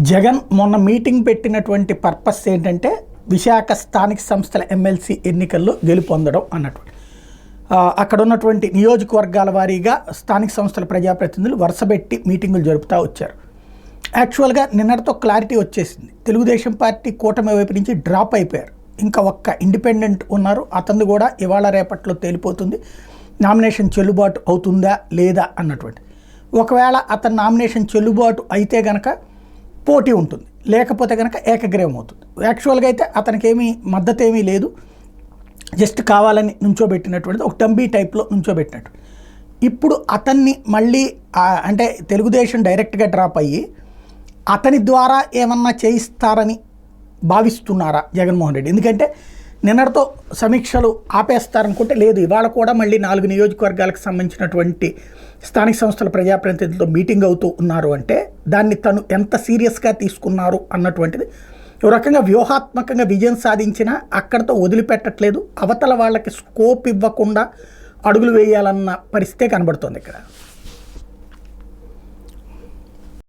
జగన్ మొన్న మీటింగ్ పెట్టినటువంటి పర్పస్ ఏంటంటే విశాఖ స్థానిక సంస్థల ఎమ్మెల్సీ ఎన్నికల్లో గెలుపొందడం అన్నటువంటి అక్కడ ఉన్నటువంటి నియోజకవర్గాల వారీగా స్థానిక సంస్థల ప్రజాప్రతినిధులు వరుసపెట్టి మీటింగులు జరుపుతూ వచ్చారు. యాక్చువల్గా నిన్నటితో క్లారిటీ వచ్చేసింది. తెలుగుదేశం పార్టీ కూటమి వైపు నుంచి డ్రాప్ అయిపోయారు. ఇంకా ఒక్క ఇండిపెండెంట్ ఉన్నారు, అతను కూడా ఇవాళ రేపట్లో తేలిపోతుంది నామినేషన్ చెల్లుబాటు అవుతుందా లేదా అన్నటువంటి. ఒకవేళ అతని నామినేషన్ చెల్లుబాటు అయితే కనుక పోటీ ఉంటుంది, లేకపోతే కనుక ఏకగ్రీవం అవుతుంది. యాక్చువల్గా అయితే అతనికి ఏమీ మద్దతు ఏమీ లేదు, జస్ట్ కావాలని నుంచోబెట్టినటువంటిది ఒక డంబీ టైప్లో నుంచోబెట్టినట్టు. ఇప్పుడు అతన్ని మళ్ళీ అంటే తెలుగుదేశం డైరెక్ట్గా డ్రాప్ అయ్యి అతని ద్వారా ఏమన్నా చేయిస్తారని భావిస్తున్నారా జగన్మోహన్ రెడ్డి? ఎందుకంటే నిన్నటితో సమీక్షలు ఆపేస్తారనుకుంటే లేదు, ఇవాళ కూడా మళ్ళీ 4 నియోజకవర్గాలకు సంబంధించినటువంటి స్థానిక సంస్థల ప్రజాప్రతినిధులతో మీటింగ్ అవుతూ ఉన్నారు అంటే దాన్ని తను ఎంత సీరియస్గా తీసుకున్నారు అన్నటువంటిది ఒక రకంగా వ్యూహాత్మకంగా విజయం సాధించినా అక్కడితో వదిలిపెట్టట్లేదు. అవతల వాళ్ళకి స్కోప్ ఇవ్వకుండా అడుగులు వేయాలన్న పరిస్థితే కనబడుతోంది ఇక్కడ.